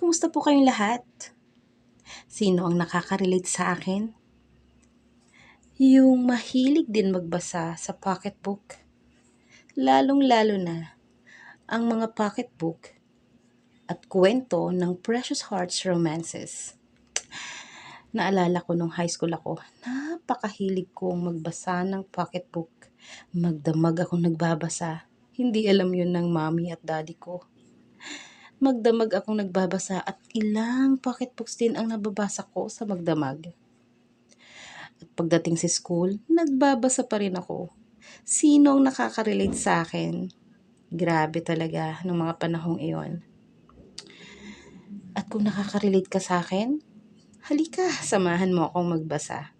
Kumusta po kayong lahat? Sino ang nakaka-relate sa akin? Yung mahilig din magbasa sa pocketbook. Lalong-lalo na ang mga pocketbook at kwento ng Precious Hearts Romances. Naalala ko nung high school ako, napakahilig kong magbasa ng pocketbook. Magdamag akong nagbabasa. Hindi alam yun ng mommy at daddy ko. Magdamag akong nagbabasa at ilang pocketbooks din ang nababasa ko sa magdamag. At pagdating sa school, nagbabasa pa rin ako. Sino ang nakaka-relate sa akin? Grabe talaga nung mga panahong iyon. At kung nakaka-relate ka sa akin, halika, samahan mo akong magbasa.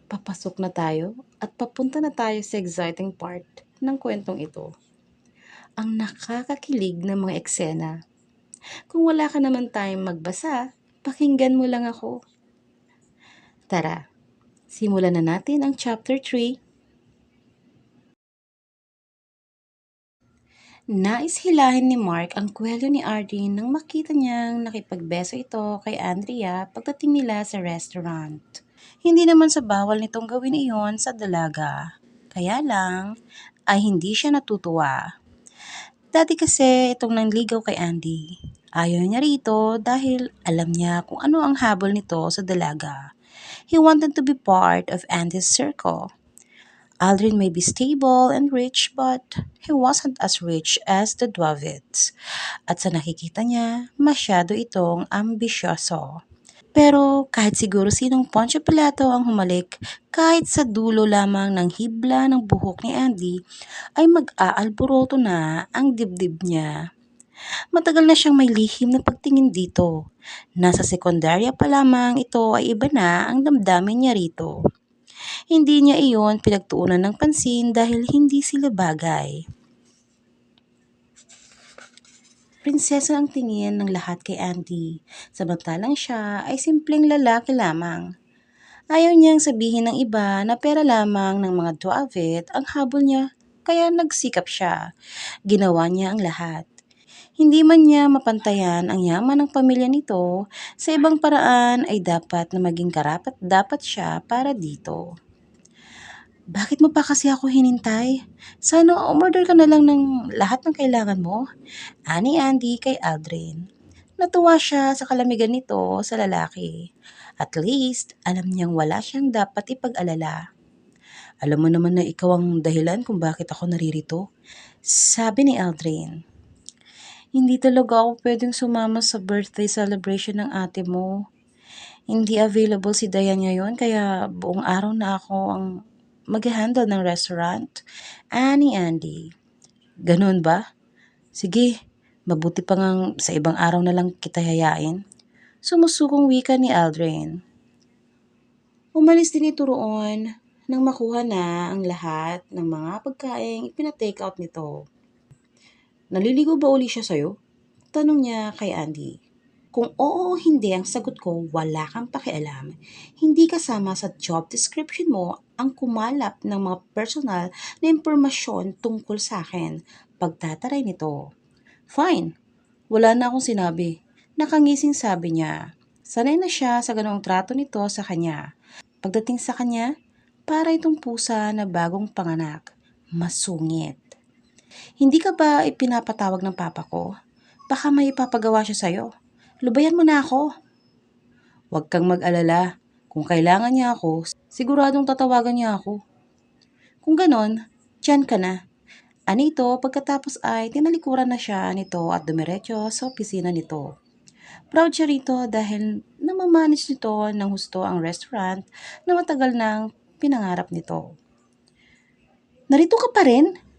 Papasok na tayo at papunta na tayo sa exciting part ng kwentong ito. Ang nakakakilig na mga eksena. Kung wala ka naman tayong magbasa, pakinggan mo lang ako. Tara, simulan na natin ang chapter 3. Nais hilahin ni Mark ang kwelyo ni Arden nang makita niyang nakipagbeso ito kay Andrea pagdating nila sa restaurant. Hindi naman sa bawal nitong gawin iyon sa dalaga. Kaya lang, ay hindi siya natutuwa. Dati kasi itong nanligaw kay Andy. Ayaw niya rito dahil alam niya kung ano ang habol nito sa dalaga. He wanted to be part of Andy's circle. Aldrin may be stable and rich but he wasn't as rich as the Dwavits. At sa nakikita niya, masyado itong ambisyoso. Pero kahit siguro sinong Poncio Pilato ang humalik, kahit sa dulo lamang ng hibla ng buhok ni Andy, ay mag-aalboroto na ang dibdib niya. Matagal na siyang may lihim na pagtingin dito. Nasa sekundarya pa lamang ito ay iba na ang damdamin niya rito. Hindi niya iyon pinagtuunan ng pansin dahil hindi sila bagay. Prinsesa ang tingin ng lahat kay Andy, samantalang siya ay simpleng lalaki lamang. Ayaw niyang sabihin ng iba na pera lamang ng mga Dwavit ang habol niya, kaya nagsikap siya. Ginawa niya ang lahat. Hindi man niya mapantayan ang yaman ng pamilya nito, sa ibang paraan ay dapat na maging karapat-dapat siya para dito. Bakit mo pa kasi ako hinintay? Sana umorder ka na lang ng lahat ng kailangan mo. Ani Andy kay Aldrin. Natuwa siya sa kalamigan nito sa lalaki. At least, alam niyang wala siyang dapat ipag-alala. Alam mo naman na ikaw ang dahilan kung bakit ako naririto. Sabi ni Aldrin. Hindi talaga ako pwedeng sumama sa birthday celebration ng ate mo. Hindi available si Dayan ngayon kaya buong araw na ako ang mag-handle ng restaurant. Ani Andy. Ganun ba? Sige, mabuti pa ngang sa ibang araw na lang kita yayain. Sumusukong wika ni Aldrin. Umalis din ito roon nang makuha na ang lahat ng mga pagkaing ipina-take out nito. Naliligo ba uli siya sa'yo? Tanong niya kay Andy. Kung oo o hindi ang sagot ko, wala kang pakialam. Hindi kasama sa job description mo ang kumalap ng mga personal na impormasyon tungkol sa akin. Pagtataray nito. Fine. Wala na akong sinabi. Nakangising sabi niya. Sanay na siya sa ganoong trato nito sa kanya. Pagdating sa kanya, para itong pusa na bagong panganak. Masungit. Hindi ka ba ipinapatawag ng papa ko? Baka may ipapagawa siya sa'yo. Lubayan mo na ako. Huwag kang mag-alala. Kung kailangan niya ako, siguradong tatawagan niya ako. Kung ganon, dyan ka na. Anito, pagkatapos ay tinalikuran na siya nito at dumiretso sa opisina nito. Proud siya rito dahil namamanage nito ng husto ang restaurant na matagal nang pinangarap nito. Narito ka pa rin?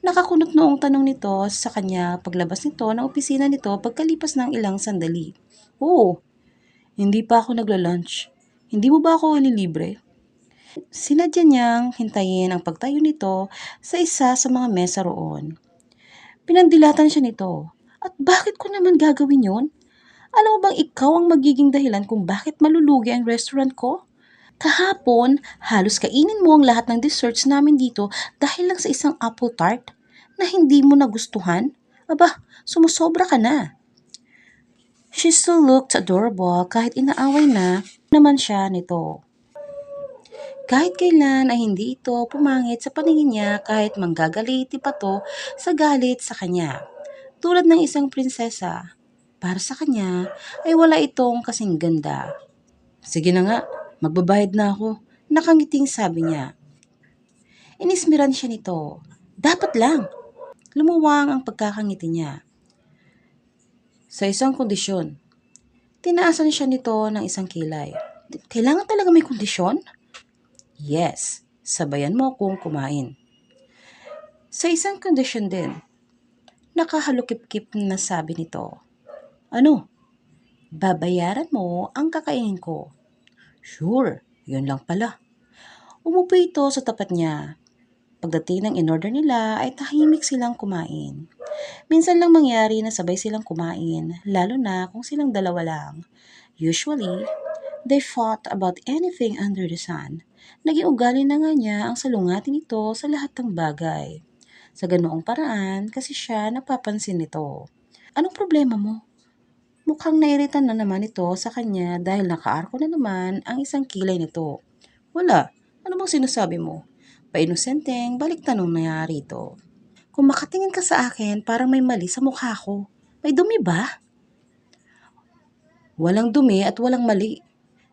Nakakunot noong tanong nito sa kanya paglabas nito ng opisina nito pagkalipas ng ilang sandali. Oo, hindi pa ako nagla-lunch. Hindi mo ba ako ililibre? Sinadya niyang hintayin ang pagtayo nito sa isa sa mga mesa roon. Pinandilatan siya nito. At bakit ko naman gagawin yun? Alam mo bang ikaw ang magiging dahilan kung bakit malulugi ang restaurant ko? Kahapon, halos kainin mo ang lahat ng desserts namin dito dahil lang sa isang apple tart na hindi mo nagustuhan? Aba, sumusobra ka na. She still looked adorable kahit inaaway na naman siya nito. Kahit kailan ay hindi ito pumangit sa paningin niya kahit manggagalit pa to sa galit sa kanya. Tulad ng isang prinsesa, para sa kanya ay wala itong kasing ganda. Sige na nga, magbabayad na ako. Nakangiting sabi niya. Inismiran siya nito. Dapat lang. Lumuwang ang pagkakangiti niya. Sa isang kondisyon. Tinaasan siya nito ng isang kilay. Kailangan talaga may kondisyon? Yes, sabayan mo akong kumain. Sa isang kondisyon din. Nakahalukip-kip na sabi nito. Ano? Babayaran mo ang kakainin ko. Sure, yun lang pala. Umupo ito sa tapat niya. Pagdating ng in-order nila ay tahimik silang kumain. Minsan lang mangyari na sabay silang kumain, lalo na kung silang dalawa lang. Usually, they fought about anything under the sun. Naging ugali na nga niya ang salungatin ito sa lahat ng bagay. Sa ganoong paraan kasi siya napapansin nito. Anong problema mo? Mukhang nairitan na naman ito sa kanya dahil nakaarko na naman ang isang kilay nito. Wala. Ano bang sinasabi mo? Painosenteng balik tanong nangyari ito. Kung makatingin ka sa akin, parang may mali sa mukha ko. May dumi ba? Walang dumi at walang mali.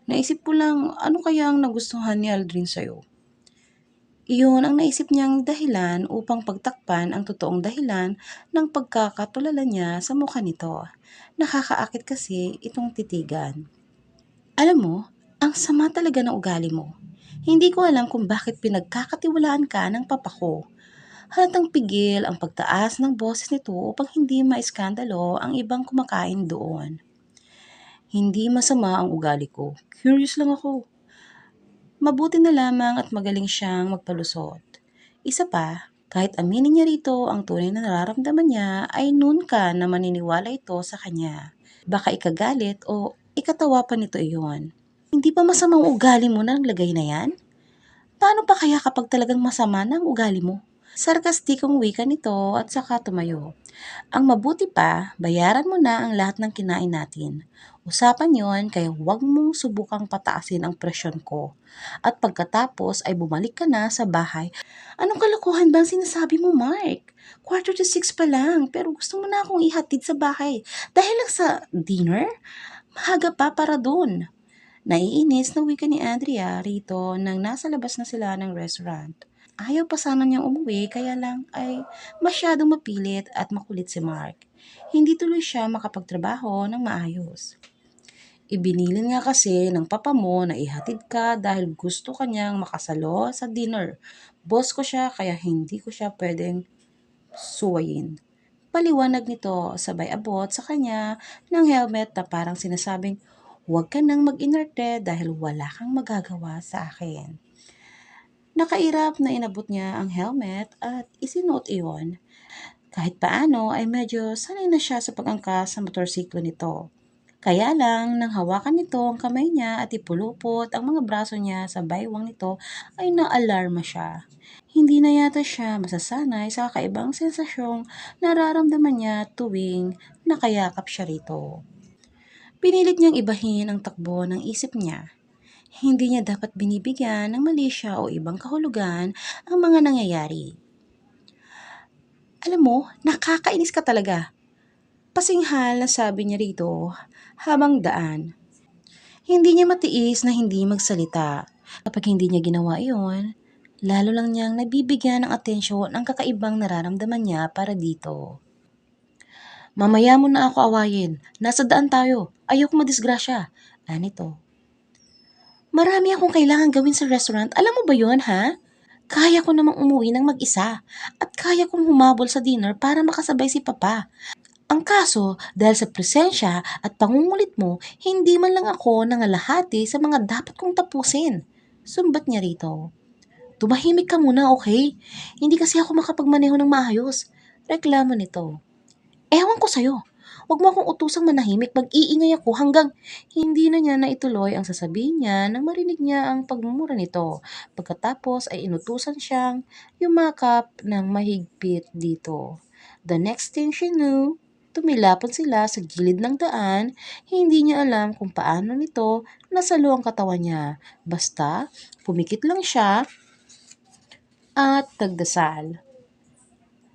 Naisip ko lang, ano kaya ang nagustuhan ni Aldrin sa'yo? Iyon ang naisip niyang dahilan upang pagtakpan ang totoong dahilan ng pagkakatulala niya sa mukha nito. Nakakaakit kasi itong titigan. Alam mo, ang sama talaga ng ugali mo. Hindi ko alam kung bakit pinagkakatiwalaan ka ng papa ko. Halatang pigil ang pagtaas ng boses nito upang hindi maiskandalo ang ibang kumakain doon. Hindi masama ang ugali ko. Curious lang ako. Mabuti na lamang at magaling siyang magpalusot. Isa pa, kahit aminin niya rito ang tunay na nararamdaman niya ay noon ka na maniniwala ito sa kanya. Baka ikagalit o ikatawa pa nito iyon. Hindi pa masamang ugali mo na ang lagay na yan? Paano pa kaya kapag talagang masama na ang ugali mo? Sarkastikong wika nito at saka tumayo. Ang mabuti pa, bayaran mo na ang lahat ng kinain natin. Usapan yon kaya huwag mong subukang pataasin ang presyon ko. At pagkatapos ay bumalik ka na sa bahay. Anong kalokohan ba ang sinasabi mo, Mark? 5:45 pa lang, pero gusto mo na akong ihatid sa bahay. Dahil lang sa dinner? Mahaga pa para dun. Naiinis na wika ni Andrea rito nang nasa labas na sila ng restaurant. Ayaw pa sana niyang umuwi kaya lang ay masyadong mapilit at makulit si Mark. Hindi tuloy siya makapagtrabaho ng maayos. Ibinilin nga kasi ng papa mo na ihatid ka dahil gusto kanyang makasalo sa dinner. Boss ko siya kaya hindi ko siya pwedeng suwayin. Paliwanag nito sabay abot sa kanya ng helmet na parang sinasabing, huwag ka nang mag-inerte dahil wala kang magagawa sa akin. Nakairap na inabot niya ang helmet at isinuot iyon. Kahit paano ay medyo sanay na siya sa pag-angkas sa motorsiklo nito. Kaya lang, nang hawakan nito ang kamay niya at ipulupot ang mga braso niya sa baywang nito, ay naalarma siya. Hindi na yata siya masasanay sa kakaibang sensasyong nararamdaman niya tuwing nakayakap siya rito. Pinilit niyang ibahin ang takbo ng isip niya. Hindi niya dapat binibigyan ng mali siya o ibang kahulugan ang mga nangyayari. Alam mo, nakakainis ka talaga. Pasinghal na sabi niya rito habang daan. Hindi niya matiis na hindi magsalita. Kapag hindi niya ginawa iyon, lalo lang niyang nabibigyan ng atensyon ang kakaibang nararamdaman niya para dito. Mamaya mo na ako awayin. Nasa daan tayo. Ayoko madisgrasya. Anito. Marami akong kailangan gawin sa restaurant. Alam mo ba yon ha? Kaya ko namang umuwi ng mag-isa. At kaya kong humabol sa dinner para makasabay si Papa. Ang kaso, dahil sa presensya at pangungulit mo, hindi man lang ako nangalahati sa mga dapat kong tapusin. Sumbat niya rito. Tumahimik ka muna, okay? Hindi kasi ako makapagmaneho ng maayos. Reklamo nito. Ewan ko sa'yo. Huwag mo akong utusang manahimik, mag-iingay ako hanggang hindi na niya naituloy ang sasabihin niya nang marinig niya ang pagmumura nito. Pagkatapos ay inutusan siyang yumakap ng mahigpit dito. The next thing she knew, Tumilapon sila sa gilid ng daan, hindi niya alam kung paano nito nasalo ang katawan niya. Basta, pumikit lang siya at nagdasal.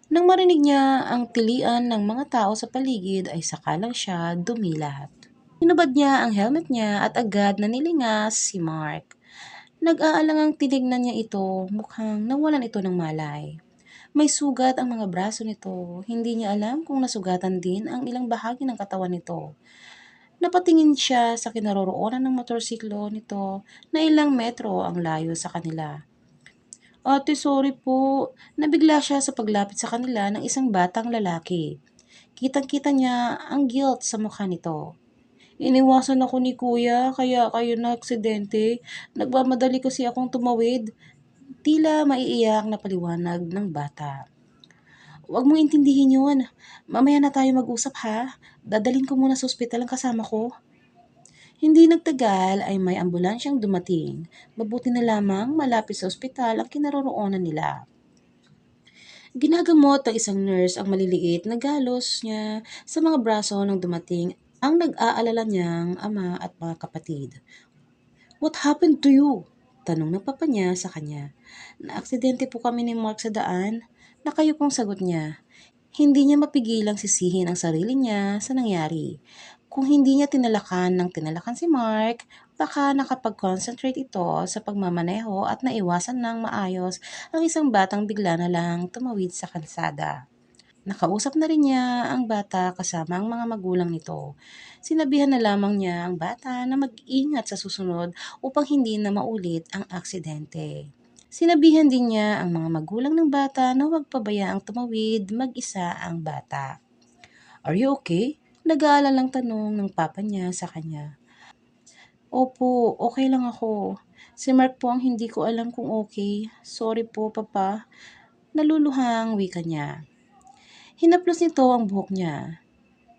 Nang marinig niya ang tilian ng mga tao sa paligid ay saka lang siya dumilat. Hinubad niya ang helmet niya at agad na nilingas si Mark. Nag-aalangang tinignan niya ito, mukhang nawalan ito ng malay. May sugat ang mga braso nito, hindi niya alam kung nasugatan din ang ilang bahagi ng katawan nito. Napatingin siya sa kinaroroonan ng motorsiklo nito na ilang metro ang layo sa kanila. Ate, sorry po. Nabigla siya sa paglapit sa kanila ng isang batang lalaki. Kitang-kita niya ang guilt sa mukha nito. Iniwasan ako ni kuya, kaya kayo na aksidente. Nagmamadali kasi akong tumawid. Tila maiiyak na paliwanag ng bata. Huwag mong intindihin yun. Mamaya na tayo mag-usap ha. Dadalhin ko muna sa ospital ang kasama ko. Hindi nagtagal ay may ambulansyang dumating. Mabuti na lamang malapit sa ospital ang kinaroroonan nila. Ginagamot ng isang nurse ang maliliit na galos niya sa mga braso nang dumating ang nag-aalala niyang ama at mga kapatid. What happened to you? Tanong ng papa niya sa kanya. Naaksidente po kami ni Mark sa daan. Nakayupong sagot niya. Hindi niya mapigilang sisihin ang sarili niya sa nangyari. Kung hindi niya tinalakan ng tinalakan si Mark, baka nakapag-concentrate ito sa pagmamaneho at naiwasan ng maayos ang isang batang bigla na lang tumawid sa kalsada. Nakausap na rin niya ang bata kasama ang mga magulang nito. Sinabihan na lamang niya ang bata na mag-ingat sa susunod upang hindi na maulit ang aksidente. Sinabihan din niya ang mga magulang ng bata na huwag pabayaang tumawid mag-isa ang bata. Are you okay? Nag-aalalang tanong ng papa niya sa kanya. Opo, okay lang ako. Si Mark po ang hindi ko alam kung okay. Sorry po, papa. Naluluhang wika niya. Hinaplos nito ang buhok niya.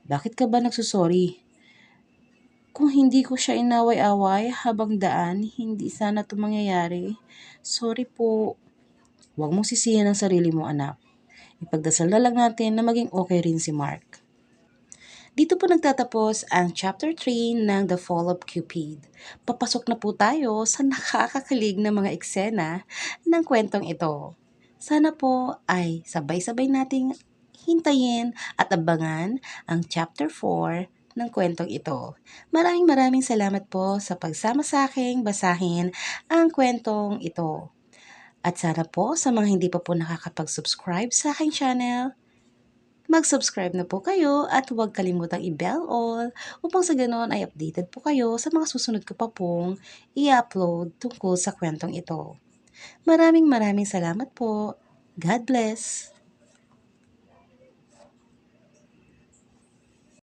Bakit ka ba nagsusorry? Kung hindi ko siya inaway-away habang daan, hindi sana ito mangyayari. Sorry po. Huwag mong sisihin ang sarili mo, anak. Ipagdasal na lang natin na maging okay rin si Mark. Dito po nagtatapos ang Chapter 3 ng The Fall of Cupid. Papasok na po tayo sa nakakakilig na mga eksena ng kwentong ito. Sana po ay sabay-sabay nating hintayin at abangan ang Chapter 4 ng kwentong ito. Maraming salamat po sa pagsama sa aking basahin ang kwentong ito. At sana po sa mga hindi pa po nakakapag-subscribe sa aking channel, mag-subscribe na po kayo at huwag kalimutang i-bell all upang sa ganon ay updated po kayo sa mga susunod ko pa pong i-upload tungkol sa kwentong ito. Maraming salamat po. God bless!